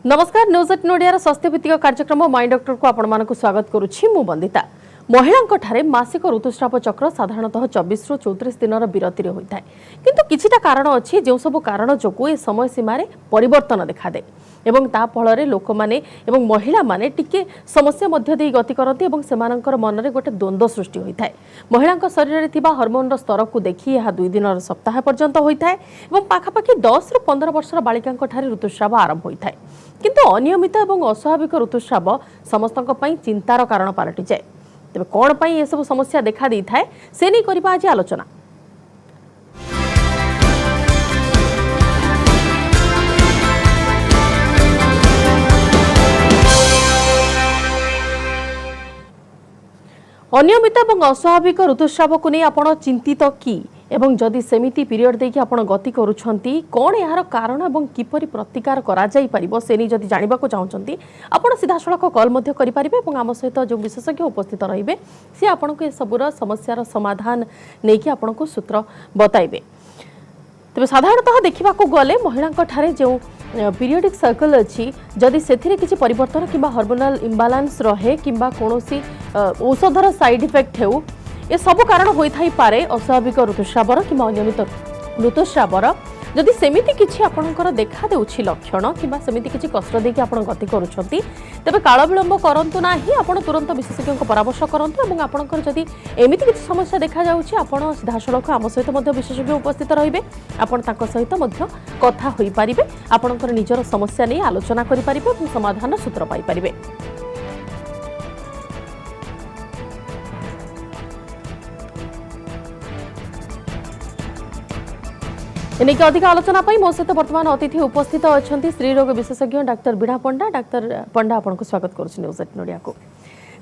नमस्कार न्यूज 8 नोडिया स्वास्थ्य भित्तिक कार्यक्रम माई डॉक्टर को आपण मानक स्वागत करुछि मु वंदिता। महिलांक ठारे मासिक ऋतुस्राव चक्र साधारणतः 24 रु 34 दिन विरति रे होइथाय, किंतु किछिटा कारण अछि जे सब कारण जोगु ए समय सीमा रे परिवर्तन देखा दे एवं ता फल लोक माने एवं महिला माने टिके समस्या मध्य दे गति करती एवं सेमानकर मन रे गोटे द्वंद्व सृष्टि होइथाय। महिलांक शरीर रे थिबा हार्मोन रो स्तर को देखि यह 2 दिन सप्ताह पर्यंत होइथाय एवं पाखापाखि 10 रु 15 वर्षर बालिकांक ठारे ऋतुस्राव आरंभ होइथाय, किंतु अनियमित एवं अस्वाभाविक ऋतुस्राव समस्तक पई चिंतार कारण पालटि जाय। तेबे कोन पई ए सब समस्या देखा दै थाए से नै करबा आज आलोचना। अनियमित एवं अस्वाभाविक ऋतुस्राव को नहीं आपण चिंतित कि एवं जदि सेमिति पीरियड देखि आपण गति करूछंती कोन यार कारण एवं किपरि प्रतिकार करा जाई परिबो से नै जदि जानिबा को चाहउछंती आपण सीधा सड़क कॉल मध्य करि परिबे एवं आम सहित जो विशेषज्ञ उपस्थित रहिबे से आपण को ए सबुर समस्यार समाधान नै कि आपण को सूत्र बताइबे। तबे साधारणतः देखिबा को गले महिलांक ठारे जो पीरियडिक साइकिल अच्छी जदि से किसी परिवर्तन कि हार्मोनल इम्बालांस रहे कि कौनसी औषधर साइड इफेक्ट हो ए सब कारण होई पारे अस्वाभाविक ऋतुस्रावर कि अनियमित ऋतुस्रावर जदि सेमिति किछि आपणकर देखा देउछि लक्षण कि सेमिति किछि कष्ट देकी आपण गति करूछंती तबे काल विलंब करंतु नाही, आपण तुरंत विशेषज्ञ परामर्श करंतु एवं आपणकर जदि एमिति किछि समस्या देखा जाउछि आपण सीधासळख आम सहित मध्य विशेषज्ञ उपस्थित रहिबे, आपण तांको सहित मध्य कथा होई परिबे, आपणकर निजर समस्या नै आलोचना करि परिबे एवं समाधान सूत्र पाई परिबे। एनेक अधिक आलोचना पाई मो सहित वर्तमान अतिथि उपस्थित अच्छा स्त्री रोग विशेषज्ञ डाक्टर बीणा पंडा। डाक्टर पंडा आपण को स्वागत करुछि न्यूज 8 नोडिया को।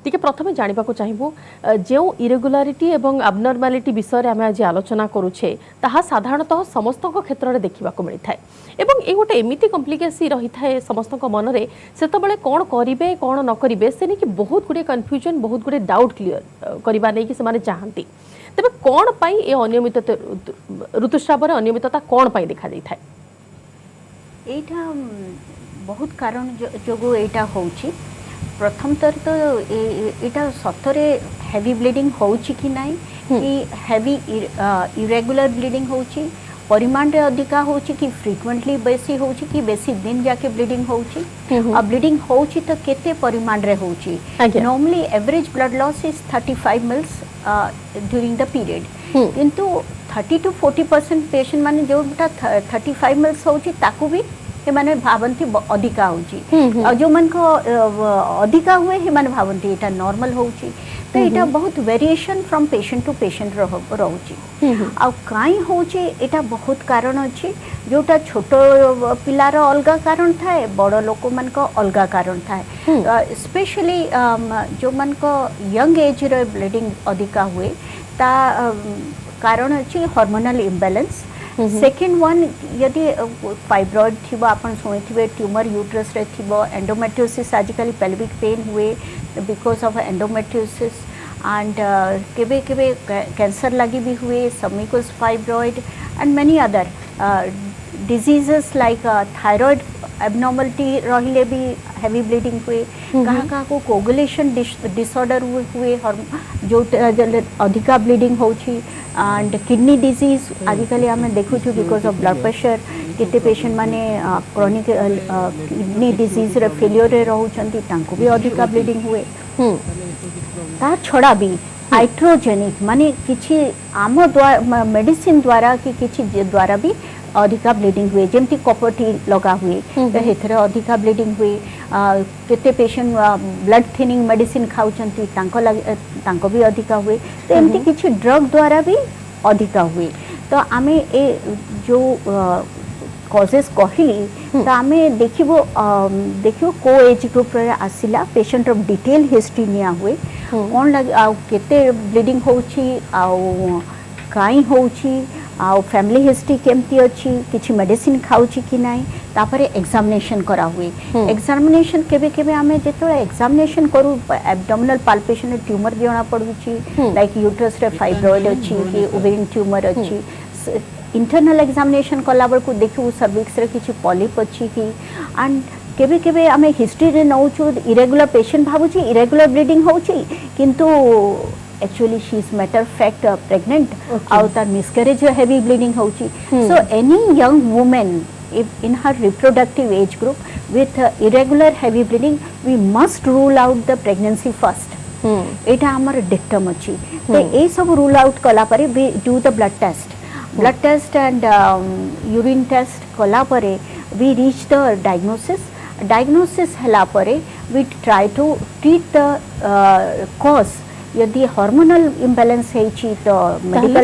टिके प्रथमे जानिबा को चाहिबो जे इरेगुलारिटी एवं अबनॉर्मालिटी विषय रे आमे आज आलोचना करूछे ताहा साधारणतः समस्तक क्षेत्र रे देखिबा को मिलि थाए एवं ए गोटे एमिति कॉम्प्लिकेसी रही थाए समस्तक मन रे सेतबेले कोन करिवे कोन न करिवे से नै कि बहुत गुडे कन्फ्यूजन बहुत गुडे डाउट क्लियर करबा नै कि से माने चाहंती। तबे कोन पई ए अनियमित ऋतुस्राव रे अनियमितता कोन पई देखा जाई थाए? एटा बहुत कारण जोगो एटा होउची। प्रथम तर तो एटा सतरे हेवी ब्लीडिंग होउची कि नाही कि हेवी इरेगुलर ब्लीडिंग होउची, परिमाण रे अधिका होउची कि फ्रीक्वेंटली बेसी होउची कि बेसी दिन जाके ब्लीडिंग होउची और ब्लीडिंग होउची तो केते परिमाण रे होउची। Normally average blood loss is 35 mills during the period, किंतु 30 to 40% पेशेंट माने जोटा 35 मिल्स होउची ताकू भी हे माने भावंती अधिका होउची और जो मन को अधिका हुए हे माने भावंती एटा नॉर्मल होउची। तो एटा बहुत variation from patient to patient रहउची आ काई होउची एटा बहुत कारण अछि। जोटा छोट पिलार अलगा कारण थाए, बड़ लोक मन को अलगा कारण थाए। स्पेशली जो मन को यंग एज रे ब्लीडिंग अधिका हुए ता कारण अछि हार्मोनल इम्बैलेंस। सेकेंड वन यदि फाइब्रॉइड थी आपन शुणिथिबे ट्यूमर यूट्रस रे थिबो, एंडोमेट्रियोसिस आजिकल पेल्विक पेन हुए बिकॉज ऑफ एंडोमेट्रियोसिस एंड केबे केबे कैंसर लगी भी हुए, submucous fibroid and many other diseases like thyroid abnormality रहिले भी हेवी ब्लीडिंग हुए, कहाँ को कोगुलेशन डिसऑर्डर हुए जो अधिका ब्लीडिंग होची एंड किडनी डिजीज आजिकल आम देखु बिकॉज ऑफ ब्लड प्रेशर केते पेशेंट माने क्रोनिक किडनी डिजीज रे फेलियर रे रहउचंती तांको भी अधिका ब्लीडिंग हुए। ता छड़ा भी आइट्रोजेनिक माने किछि आम द्वारा मेडिसिन द्वारा कि किछि द्वारा भी अधिका ब्लीडिंग हुए, जेमती कॉपर टी लगा हुए तो हेथरे अधिका ब्लीडिंग हुए। केते पेशेंट ब्लड थिनिंग मेडिसिन खाउचंती तांको भी अधिका हुए। तो एमती किछि ड्रग द्वारा भी अधिका हुए। तो आमे ए जो कॉजेस कहली तो आमे देखिबो को एज ग्रुप रे आसिला पेशेंट ऑफ डिटेल हिस्ट्री निया हुए कोन लगे आ केते ब्लीडिंग होउची आ काई होउची आ फैमिली हिस्ट्री केमती अच्छी, किछि मेडिसिन खाउची कि नाही, तापरे एग्जामिनेशन करा हुए। एग्जामिनेशन केबे केबे आमे जेतो एग्जामिनेशन करू एब्डोमिनल पाल्पेशन रे ट्यूमर जणा पडुची लाइक यूट्रस रे फाइब्रॉइड अच्छी कि ओवेरियन ट्यूमर अच्छी, इंटरनल एग्जामिनेशन कला बेलू देखू सर्विक्स रे किछि पॉलिप अच्छी कि एंड केबे केबे आमे हिस्ट्री रे नौछु इरेगुलर पेशेंट भाबुची इरेगुलर ब्लीडिंग होची किंतु actually she is matter fact pregnant आउ तार मिसकैरेज हेवी ब्लीडिंग होची so any young women if in her reproductive age group with irregular heavy bleeding we must rule out the pregnancy first एटा हमर dictum अछि तो ए सब rule out कला परे we do the blood test and urine test कला परे we reach the diagnosis हला परे we try to treat the cause यदि हार्मोनल इम्बैलेंस हेची तो मेडिकल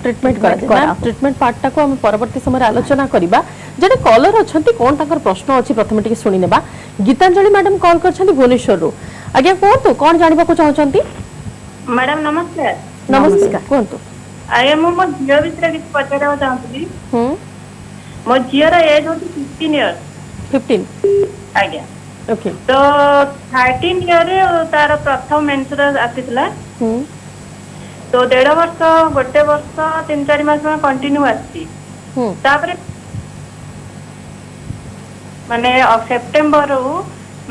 ट्रीटमेंट करा ट्रीटमेंट पार्ट को हम परवर्ती समय आलोचना करिबा जडे कॉलर अछंती कोन ताकर प्रश्न अछि प्रथमे टिके सुनि नेबा गीतांजलि मैडम कॉल करछंती भुवनेश्वर रो आज्ञा कोन कोन जानिबा को चाहछंती मैडम नमस्कार नमस्कार कोन आज्ञा मो झियो भितर किछ पचारबा चाहंती मो झियो रा एज होती 15 इयर्स 15 आज्ञा ओके तो 13 ईयर रे तार प्रथम मेंस्ट्रुअल आसीतला तो 1.5 वर्ष गोटे वर्ष 3-4 मास में कंटिन्यू आसी तापरे माने सेप्टेम्बर रो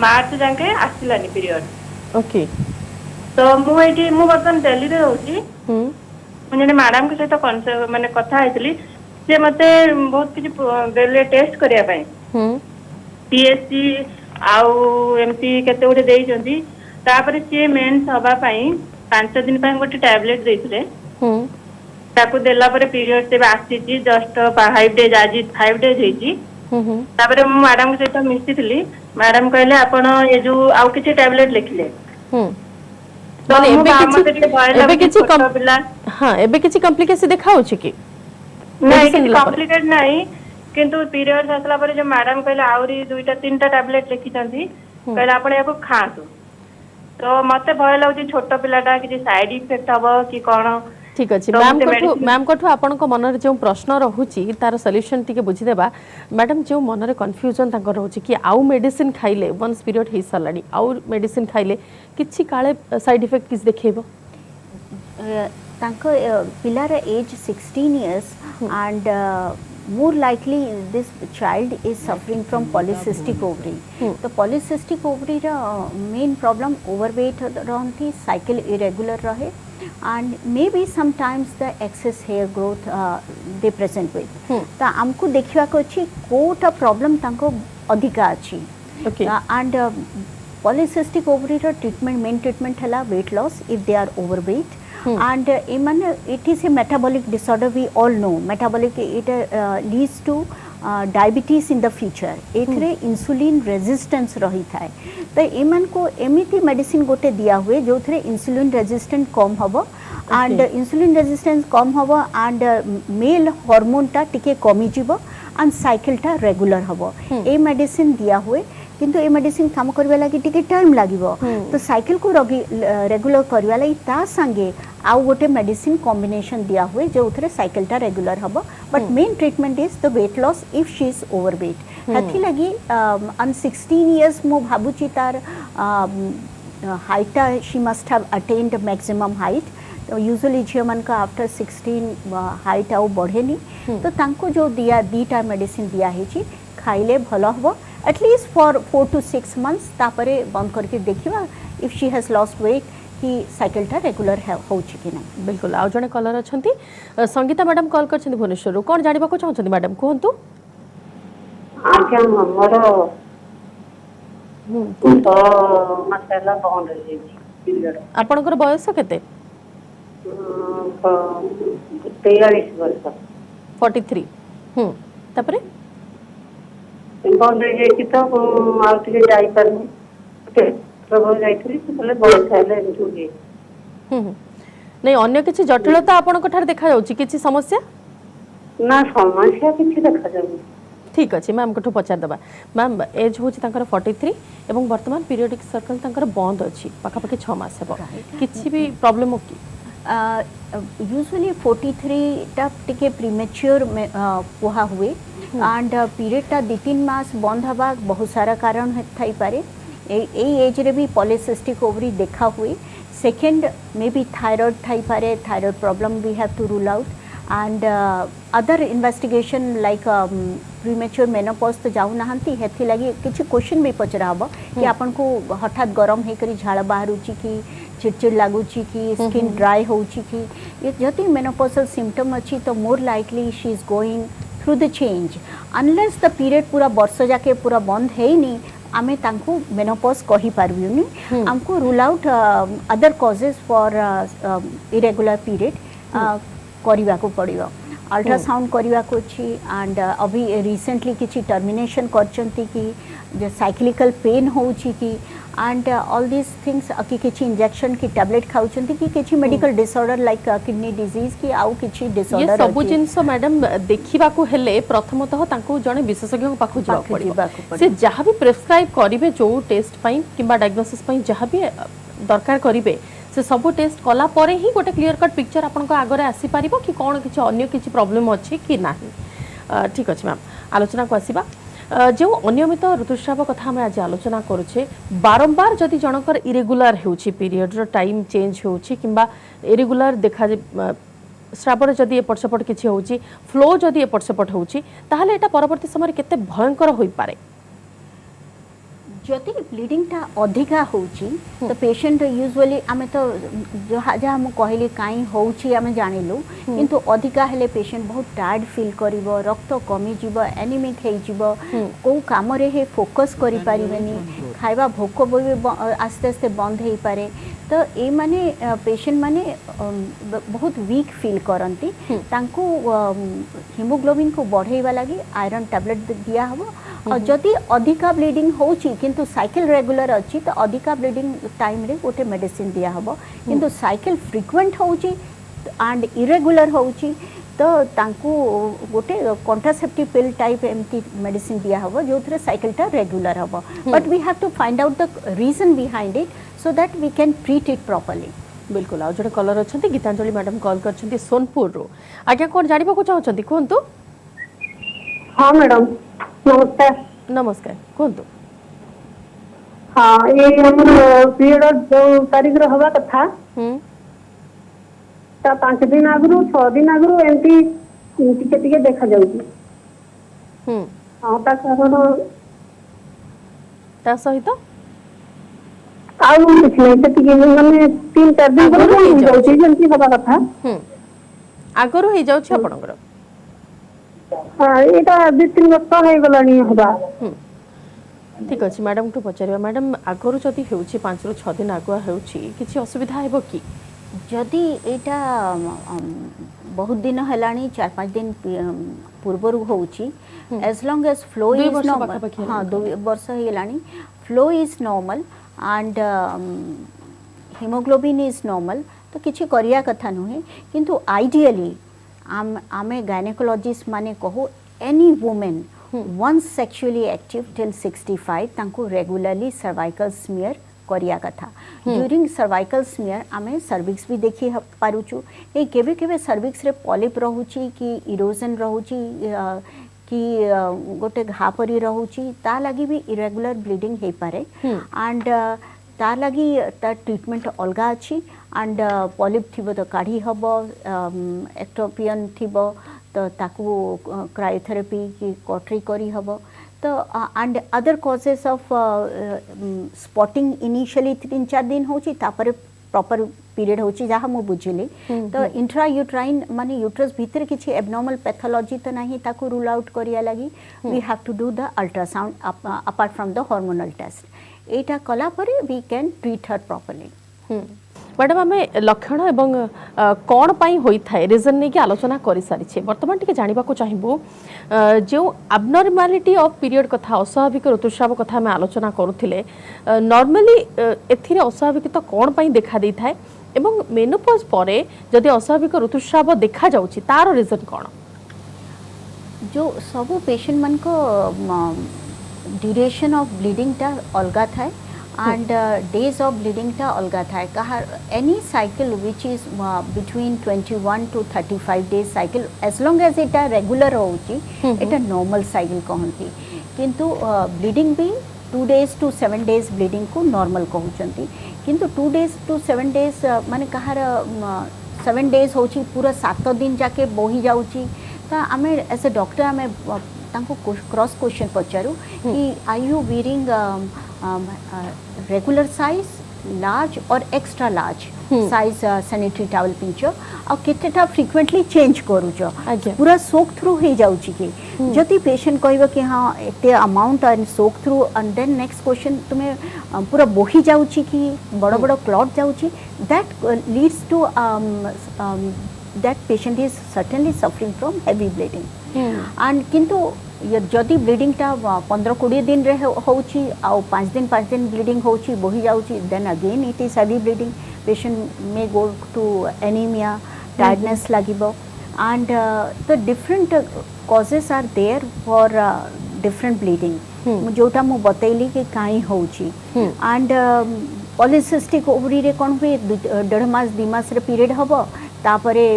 मार्च जाके आसिलानी पीरियड ओके तो मु बर्तन दिल्ली रे रहउची मुझे मैडम के सहित माने कथा आइतली जे मते बहुत किछ बेले टेस्ट करिया पई पीएससी आउ एमती केते गोटे देइचंती तापर से मेंस हबा पई 5 दिन पई गोटे टैबलेट देइथले ताको देला परे पीरियड से आसीची जस्ट 5 डेज आज 5 डेज हेची तापर मु मैडम के सहित मिसितली मैडम कहले आपण ये जो आउ किछ टैबलेट लिखले तो एबे किछि कॉम्प्लिकेशन देखाउ छी कि नहीं कि कॉम्प्लिकेट नहीं किंतु पीरियड आसला पर जो मैडम कहले आउरी 2-3 टैबलेट लिखि चंती कहले आपण याको खातु तो मते भय लागु छोट पिलाटा कि साइड इफेक्ट हबो कि कोन ठीक अछि मैम कोठु आपन को मन रे जो प्रश्न रहूची तार सॉल्यूशन टिके बुझि देबा मैडम जो मन रे कंफ्यूजन तांको रहूची कि आउ मेडिसिन खाइले वंस पीरियड हे सलाडी आउ मेडिसिन खाइले किछि काळे साइड इफेक्ट किस देखेबो तांको पिलार age 16 years and more likely this child is suffering from polycystic ovary तो polycystic ovary ra main problem overweight रहंती cycle irregular रहे and maybe sometimes the excess hair growth they present with तो हमको देखिवा को अछि कोटा problem तांको अधिका अछि and polycystic ovary ra treatment main treatment हला weight loss if they are overweight and it is a metabolic disorder we all know metabolic it leads to diabetes in the future एथरे insulin resistance रही थाए तो एमन को एमिति medicine गोटे दिया हुए जो थरे insulin resistant कम हबो and insulin resistance कम हबो and male hormone टा टिके कमी जीवो and cycle टा regular हबो ए मेडिसिन दिया हुए किंतु ए मेडिसिन काम करबा लागि टिके टाइम लागिवो तो साइकिल को रेगुलर करबा लागि ता संगे आउ गोटे मेडिसिन कॉम्बिनेशन दिया हुए जो उथरे साइकिल टा रेगुलर हबो but main treatment is the weight loss if she is overweight हथि लागि अन 16 इयर्स मो भाबुची तार height she must have attend maximum height usually झियमन का आफ्टर 16 हाइट आउ बढ़ेनी तो तांको जो दिया दीटा मेडिसिन दिया हेची खाइले भलो हबो एटलीस्ट फॉर 4 to 6 months तापरे बंद करके देखिबा if she has lost weight कि साइकिल टा रेगुलर होउची कि ना बिल्कुल आ जने कलर अछंती संगीता मैडम कॉल करछंती भुवनेश्वर कोन जानिबा को चाहछंती मैडम कोहंतु आज्ञा हमरो तो मसला बंद हो जेची पीरियड आपनकर बयस केते 43 वर्ष 43 तापरे बंद हो जाइए तो आउटे जाइपारे प्रभु जाइए बहुत खाइले नहीं अन्य किसी जटिलता आपन को ठार देखा जाउची किसी समस्या ना समस्या किसी देखा जाउनी ठीक अछि मैम कोठो पचार दबा मैम एज होची तांकर 43 एवं वर्तमान पीरियडिक सर्कल तांकर बंद अछि पाखा पाखी 6 मास हेबो किछि भी प्रॉब्लम हो की यूजुअली 43 टा टिके प्रीमेच्योर में पोहा हुए एंड पीरियड टा 2-3 मास बंद हवा बहुत सारा कारण थाई पारे ए एज रे भी पॉलीसिस्टिक ओवरी देखा हुए सेकंड मे बी थायराइड थाई पारे thyroid problem we have to rule out and other investigation like premature menopause तो जाऊ नाहंती हेथि लगी किछि क्वेश्चन भी पचरा हबो कि आपन को हठात गरम हे करी झाड़ बाहरुची कि चिड़चिड़ लागुची कि स्किन ड्राई होउची कि ये जति मेनोपॉजल सिम्पटम अछि तो more likely she is going through the change unless the period पूरा वर्ष जाके पूरा बंद हेनी आमे तांको मेनोपॉज कहि पारबिउनी हमको rule out other causes for irregular period करबा को पड़िबो अल्ट्रासाउंड करबा को छी एंड अभी रिसेंटली किछि टर्मिनेशन करचंती कि जो साइक्लिकल पेन होउची कि एंड ऑल दिस थिंग्स कि किछि इंजेक्शन की टैबलेट खाउचंती कि किछि medical disorder like kidney disease कि आउ किछि ये डिसऑर्डर सब जिनस मैडम देखिबा को हेले प्रथमतः तांको जने विशेषज्ञ पाखु जावा पड़िबो से जहाँ भी प्रेस्क्राइब करिवे जो टेस्ट पई किबा डायग्नोसिस पई जहाँ भी दरकार करिवे से सब टेस्ट कला परे ही गोटे क्लियर कट पिक्चर आपन को आगरे आसी पारिबो कि कोन किछि अन्य किछि प्रॉब्लम अछि कि नाही ठीक अछि मैम आलोचना को आसीबा जो अनियमित ऋतुस्राव कथा हम आज आलोचना करुचे बारंबार जदि जनकर इरेगुलर होउछि पीरियड रो टाइम चेंज होउछि किंबा इरेगुलर देखा स्रावर जदि एपट सेपट किछि होउछि फ्लो जदि एपट सेपट होउछि ताहले एटा परवर्ती समय केते भयंकर होई पारे जदि ब्लीडिंग टा अधिका होउची तो पेशेंट यूजुअली आमे तो जहाँ जहाँ हम कहली काई होउची आमे जानिलु किंतु अधिका हेले पेशेंट बहुत टायर्ड फील करिवो रक्त कमी जीवो एनीमिक हे जीवो को काम रे हे फोकस करि परिबेनी खाइबा भोक भी आस्ते आस्ते बंद हे पारे तो ए माने पेशेंट माने बहुत वीक फील करंती तांको हीमोग्लोबिन को बढ़ेवा लागि आयरन टैबलेट दिया हबो और जदि अधिका ब्लीडिंग होउची किंतु साइकिल रेगुलर अछि तो अधिका ब्लीडिंग टाइम रे गोटे मेडिसिन दिया हबो किंतु साइकिल फ्रीक्वेंट होउची एंड इरेगुलर होउची तो तांको गोटे कॉन्ट्रासेप्टिव पिल टाइप एमती मेडिसिन दिया हबो जोथरे साइकिल टा रेगुलर हबो but we have to find out the reason behind it so that we can treat it properly बिल्कुल आ जोटे कलर अछंती गीतांजलि मैडम कॉल करछंती सोनपुर रो आज्ञा कोन जानिबा को चाहछंती कोनतो हाँ मैडम नमस्कार नमस्कार कोनतो हाँ ये हमर पीरियड जो तारीख रे हवा कथा ता 5 दिन आगु 6 दिन आगु एमती टिके टिके देखा जाउची हाँ ता कारण ता सहित आउ कुछ नहीं से टिके माने 3-4 दिन पर हो जाउची जेमती हवा कथा आगरो हे जाउची आपनकर हाँ एटा 2-3 वर्ष हे गलानी हवा ठीक अछि मैडम को पचारिबा मैडम आगरो जति हेउची 5 रो 6 दिन आगुआ हेउची किछि असुविधा हेबो की जदि एटा बहुत दिन हेलानी 4-5 दिन पूर्वरु होउची as long as flow is normal हाँ 2 वर्ष हेलानी flow is normal and haemoglobin is normal तो किछि करिया कथा नुहे किंतु आइडियली आमे गायनेकोलॉजिस्ट माने कहो any women once sexually active till 65 तांको रेगुलरली सर्वाइकल स्मीयर करिया कथा ड्यूरिंग सर्वाइकल स्मीयर आमे सर्विक्स भी देखि पारुचु ए केबे केबे सर्विक्स रे पॉलिप रहूची कि इरोजन रहूची कि गोटे घा परी रहूची ता लागि भी इरेगुलर ब्लीडिंग हे पारे एंड ता लागि ता ट्रीटमेंट अलगा अछि एंड पॉलिप थिबो तो काढी हबो एक्टोपियन थिबो तो ताकू क्रायोथेरेपी की कटरी करी हबो तो and other causes of spotting initially 3-4 दिन होची तापर प्रॉपर पीरियड होची जहाँ मु बुझिली तो इंट्रा यूट्राइन माने यूट्रस भीतर किछि एबनॉर्मल पैथोलॉजी तो नहीं ताकू रूल आउट करिया लगी we have to do the ultrasound apart from the hormonal test एटा कला परे we can treat her properly madam आम लक्षण एवं कौन पाई होई थाए रीजन नहीं कि आलोचना कर सारी बर्तमान टी जानवा चाहिए जो एबनॉर्मालिटी ऑफ पीरियड कथा अस्वाभाविक ऋतुस्राव कथा आम आलोचना करुले नॉर्मली एथिरे अस्वाभाविक कौन पाई देखा दे थाए एवं मेनोपॉज परे जदि अस्वाभाविक ऋतुस्राव देखा जाउछि तार रीजन कौन जो सब पेशेंट मन को ड्यूरेशन ऑफ ब्लीडिंग टा अलगा थाए and days of bleeding ta alga thai kahar any cycle which is between 21 to 35 days cycle as long as it regular hochi eta normal cycle kahanti kintu bleeding भी 2 days to 7 days bleeding को normal कहउचंती किंतु 2 days to 7 days माने कहर 7 days होची पूरा 7 दिन जाके बोही जाउची ता आमे एज ए डॉक्टर आमे तांको क्रॉस क्वेश्चन पचारू कि are you wearing regular size large और extra large size sanitary towel पिंचो आ केतेटा फ्रीक्वेंटली चेंज करूचो पूरा सोक थ्रू हो जाउची कि जदि पेशेंट कहबो कि हां एते amount and soak through and then next question तुम्हें पूरा बोही जाउची कि बड़ बड़ क्लॉट जाउची that leads to that patient is certainly suffering from heavy bleeding and किंतु जदि ब्लीडिंग टा 15-20 दिन रे होउची आ 5 दिन ब्लीडिंग होउची बोही जाउची then again it is heavy bleeding patient may go to anaemia tiredness लागिबो and the different causes are there for different bleeding जोटा मु बतैली कि काई होउची and polycystic ovary रे कोन हुए 1.5 मास 2 मास रे पीरियड हबो तापरे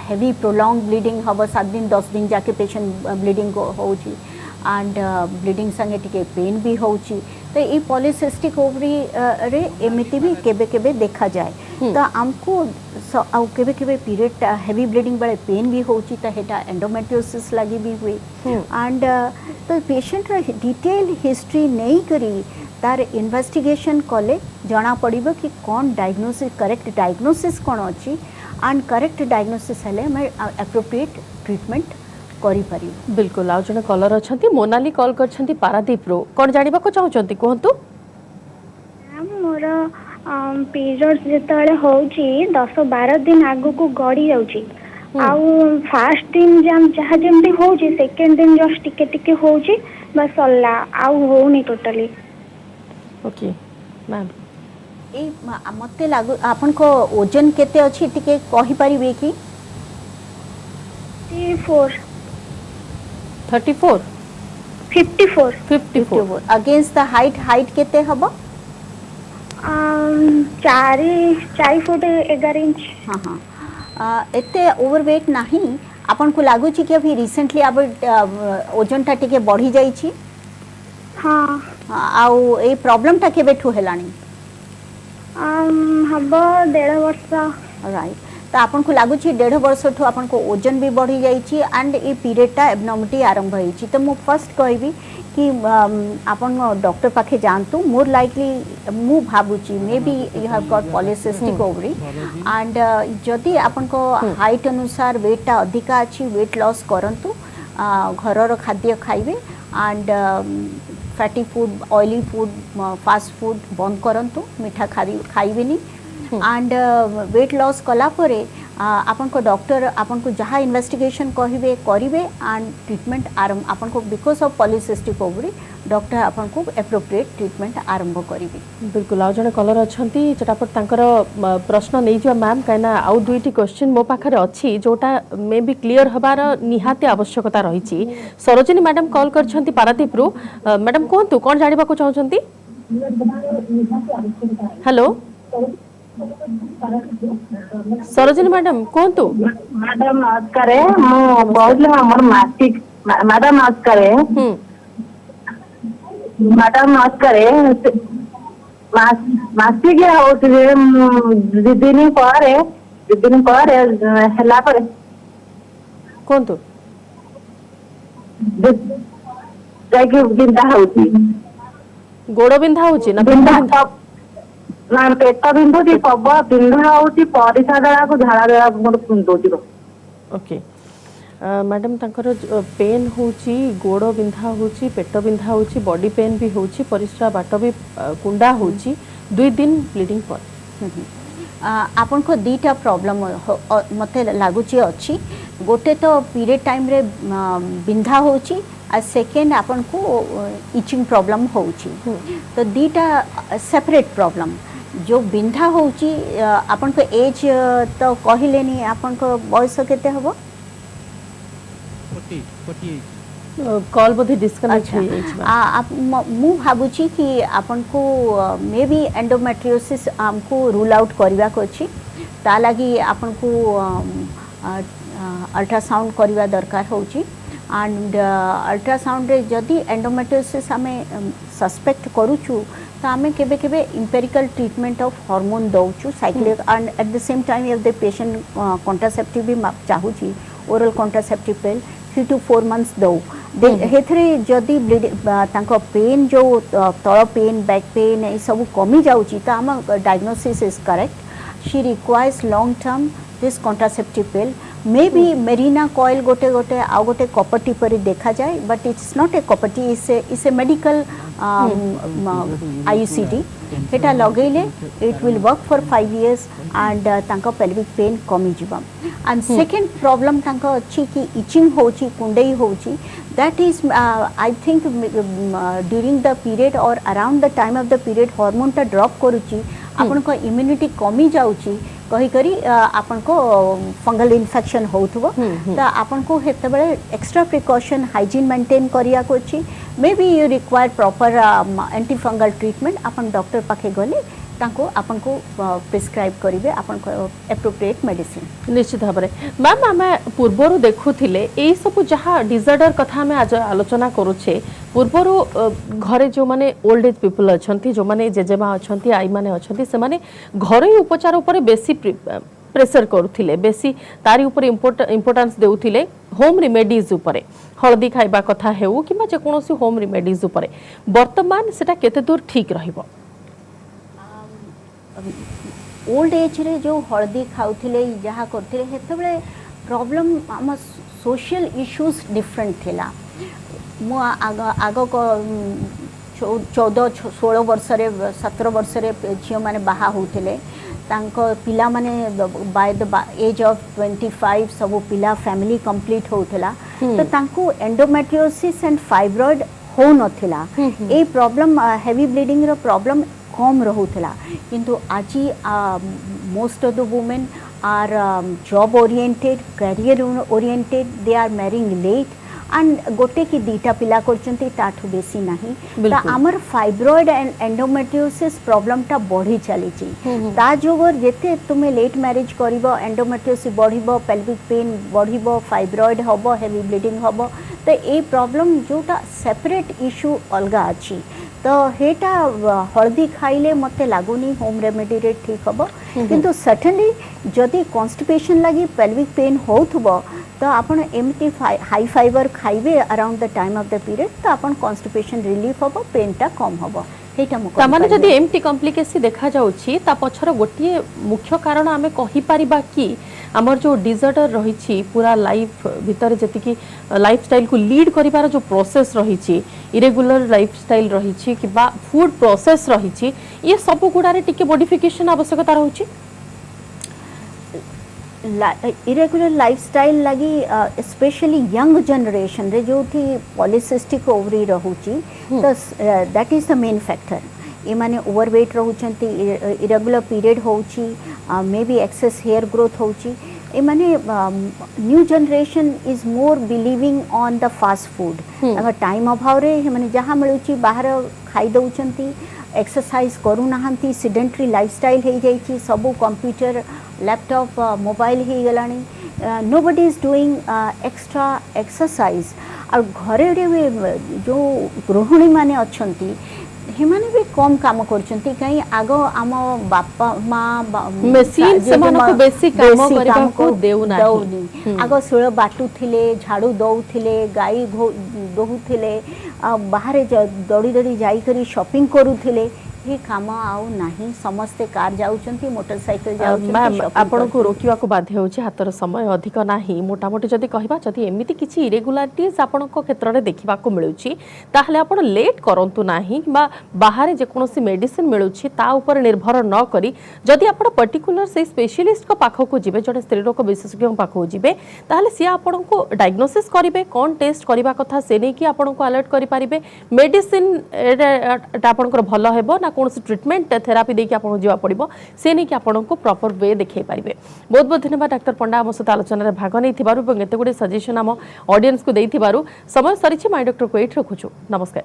हेवी प्रोलॉन्ग ब्लीडिंग हब 7 दिन 10 दिन जाके पेशेंट ब्लीडिंग होउची एंड ब्लीडिंग संगे टिके पेन भी होउची तो ये पॉलीसिस्टिक ओवरी रे एमिति भी केबे केबे देखा जाए तो हमको आउ केबे केबे पीरियड हेवी ब्लीडिंग बड़े पेन भी होउची तो हेटा एंडोमेट्रियोसिस लगी भी हुई एंड तो पेशेंट रे डिटेल हिस्ट्री नहीं करी तार इन्वेस्टिगेशन कले जना पड़िबो कि कौन डायग्नोसिस करेक्ट डायग्नोसिस कौन अछि एंड करेक्ट डायग्नोसिस हेले मैं एप्रोप्रिएट ट्रीटमेंट करि पारि बिल्कुल आ जने कॉलर अछंती मोनाली कॉल करछंती पारादीप रो कोन जानिबा को चाहछंती कहंतु मोर पीरियड्स जेतले होउची 10-12 दिन आगु को गड़ी जाउची आउ फर्स्ट दिन जाम जहा जेमती होउची सेकंड दिन जस्ट टिके टिके होउची बस अल्ला आउ होउनी टोटली ओके मैम ए मते लागु आपन को ओजन केते अछि टिके कहि परिबे कि 34 54 अगेंस्ट द हाइट केते हबो 4 फुट 11 इंच हां एते ओवरवेट नहीं आपन को लागु छी कि अभी रिसेंटली अब ओजन टा टिके बढ़ी जाई छी हां आउ ए प्रॉब्लम टा केबे ठु हेलानी हबो 1.5 वर्ष राइट तो आपन को लागु छी 1.5 वर्ष ठु आपन को ओजन भी बढ़ी जाई छी एंड ए पीरियड टा एब्नॉर्मलिटी आरंभ होई छी तो मु फर्स्ट कहबी कि आपन डॉक्टर पाखे जानतु मोर लाइकली मु भाबुची may be you have got polycystic ovary and जदि आपन को हाइट अनुसार वेट टा अधिका अछि वेट लॉस करंतु घरर खाद्य खाइबे and fatty food oily food fast food बंद करंतु मीठा खाइबेनी एंड वेट लॉस कला परे आपन को डॉक्टर आपन को जहाँ इन्वेस्टिगेशन कहिबे करिवे एंड ट्रीटमेंट आरंभ आपन को because of polycystic ovary doctor आपन को एप्रोप्रिएट ट्रीटमेंट आरंभ करिवे बिल्कुल आ जने कॉलर अछंती चटापट तांकर प्रश्न नै जो मैम काइना आउ दुईटी क्वेश्चन मो पाखरे अछि जोटा मे बी क्लियर हबार निहाते आवश्यकता रहिछि सरोजिनी मैडम कॉल करछंती पारादीप रु मैडम कोहंतु कोन जानिबा को चाहछंती हेलो सरोजिनी मैडम कहतु मैडम नमस्कार मु बहुत हमर मासिक मैडम नमस्कार मैडम नमस्कार मासिक होउतले दिन पर हला पर कहतु जाके बिंदा होउची गोड़ बिंधा होउची ना बिंदा ना पेट बिंधुची सब बिंधा होउची परिसा दला को झाड़ा दला मोर बिंधुची ओके मैडम तांकर पेन होउची गोड़ बिंधा होउची पेट बिंधा होउची बॉडी पेन भी होउची परिस्रा बाट भी कुंडा होउची 2 दिन ब्लीडिंग पर आपन को दीटा प्रॉब्लम मते लागुची अछि गोटे तो पीरियड टाइम रे बिंधा होउची आ सेकेंड आपन को इचिंग प्रॉब्लम होउची तो दीटा सेपरेट प्रॉब्लम जो बिंधा होउची आपन को एज तो कहिलेनी आपन को बयस केते हबो 48 कॉल बोधे डिस्कनेक्ट हो जाइछ आप मु भाबुची कि आपन को मे बी एंडोमेट्रियोसिस हमको रूल आउट करबा को अछि ता लागि आपन को अल्ट्रासाउंड करबा दरकार होउची एंड अल्ट्रासाउंड रे जदि एंडोमेट्रियोसिस हमें सस्पेक्ट करूछु तो हमें केबे केबे एम्पिरिकल ट्रीटमेंट ऑफ हार्मोन दउछु cyclic and at the same time if the patient contraceptive भी चाहूची oral contraceptive pill 3 to 4 months दो हेथरे जदि तांको पेन जो तळ पेन बैक पेन ए सब कमी जाउची त आम diagnosis is correct she requires long term this contraceptive pill may be Merina coil गोटे गोटे आ गोटे कॉपर्टी पर देखा जाए but it's not a copper T इस ए मेडिकल आईयूसीडी हेटा लगेले it will work for 5 years and तांको पेल्विक पेन कमी जीवा एंड सेकंड प्रॉब्लम तांको अछि कि इचिंग होची कुंडई होची that is I think during the period or around the time of the period hormone टा drop करूची आपन को immunity कमी जाउची कही करी आपन को फंगल इन्फेक्शन होथबो त आपन को हेते बेले एक्स्ट्रा प्रिकॉशन हाइजीन मेंटेन करिया को छी मे be you require proper anti fungal treatment आपन डॉक्टर पाखे गले तांको आपन को प्रिस्क्राइब करिवे आपन को एप्रोप्रिएट मेडिसिन निश्चित भाव मैम आम पूर्वर देखुले यही सब जहाँ डिजॉर्डर कथा आम आज आलोचना करुचे पूर्वर घरे जो माने ओल्ड एज पीपल अच्छा जो माने जेजेमा अच्छा आई माने अच्छा से माने घरोई उपचार उपर बेसी प्रेशर करुले बेसी तारी उपर इम्पोर्टेंस देउथिले होम रेमेडीज उपरे हल्दी खाइबा कथा हेउ कि जेकोसी होम रेमेडीज उपरे वर्तमान सेटा केते दूर ठीक रहिबो ओल्ड एज रे जो हल्दी खाउथिले जहाँ करथिले हेते बेले प्रॉब्लम हम सोशल इश्यूज डिफरेंट थिला मु आग को 14-16 वर्ष रे 17 वर्ष रे झियो माने बाहा होथिले तांको पिला माने बाय द एज ऑफ 25 सब पिला फैमिली कंप्लीट होथिला तो तांको एंडोमेट्रियोसिस एंड फाइब्रॉइड हो नथिला ए प्रॉब्लम हेवी ब्लीडिंग रो प्रॉब्लम कम रहुला किंतु आज most of the women are job oriented career oriented they are marrying late and गोटे की दीटा पिला करचंती ताठू बेसी नाही त हमर फाइब्रॉइड एंड एंडोमेट्रियोसिस प्रॉब्लम टा बढ़ी चली ता जोगर जेते तुमे लेट मैरिज करिवो एंडोमेट्रियोसिस बढ़िबो पेल्विक पेन बढ़िबो फाइब्रॉइड हबो हेवी ब्लीडिंग हबो तो ए प्रॉब्लम जोटा सेपरेट इश्यू अलगा अछि तो हेटा हल्दी खाइले मते लागुनी होम रेमेडी रे ठीक हबो किंतु सर्टेनली जदि कॉन्स्टिपेशन लगी पेल्विक पेन होथबो तो आपण एमटी हाई फाइबर खाइबे around the time of the period तो आपण कॉन्स्टिपेशन रिलीफ हबो पेन टा कम हबो हेटा मु तमाने जदि एमटी कॉम्प्लिकेसी देखा जाउछि ता पछर गोटिए मुख्य कारण आमे कहि परिबा कि आमर जो डिजॉर्डर रही पूरा लाइफ भितर जी लाइफस्टाइल को लीड करिवार जो प्रोसेस रही इरेगुलर लाइफस्टाइल रही कि फूड प्रोसेस रही ये सब गुड़ारे टिके मॉडिफिकेशन आवश्यकता रही इरेगुलर लाइफस्टाइल लगी स्पेशली यंग जनरेशन रे जो थी पॉलिसिस्टिक ओवरी रहूची तो that is the main factor ये माने ओवरवेट रहउछंती इरेगुलर पीरियड होउची maybe excess hair growth होउची ए माने new generation is more believing on the fast food अगर टाइम अभाव रे माने जहाँ मिलुची बाहर खाई दउछंती एक्सरसाइज करू नाहंती सिडेंटरी लाइफस्टाइल हे जाइची सबु कंप्यूटर लैपटॉप मोबाइल हे गलानी nobody is doing extra exercise और घरे रे जो गृहिणी माने अछंती हेमाने भी कम काम करछंती कहीं आगो आम बापा माँ मशीन से मानको बेसी काम करबा को देउ नाही आगो सुळ बाटू थिले झाड़ू दउ थिले गाई दोहु थिले बाहर दौड़ी दौड़ी जाई करी शॉपिंग करू थिले ये काम आउ नाही समस्ते कार जाउचंती मोटरसाइकिल जाउचंती आपण को रोकिवा को बाध्य होछि हातर समय अधिक नाही मोटामोटी जदी कहबा जदी एमिति किछि इरेगुलारिटीज आपण को क्षेत्र रे देखिबा को मिलुछि ताहले आपण लेट करंतु नाही किबा बाहर जे कोनोसी मेडिसिन मिलुछि ता ऊपर निर्भर न करी जदी आपण पर्टिकुलर से स्पेशलिस्ट को पाखो को जिवे जडे स्त्री रोग विशेषज्ञ को पाखो जिवे ताहले से आपण को डायग्नोसिस करिवे कोन टेस्ट करिवा कथा से नै कि आपण को अलर्ट करि परिबे मेडिसिन एटा आपण को भलो हेबो ना कौन ट्रिटमेंट थेरापी देखिए आपको जावा पड़ो से नहीं कि आपको प्रॉपर वे देखे पारे। बहुत बहुत धन्यवाद डॉक्टर पंडा आम सहित आलोचन में भाग नहीं एत गुड़े सजेशन आम ऑडियंस को देथिबारु समय सरी माय डॉक्टर को ये रखुचु नमस्कार।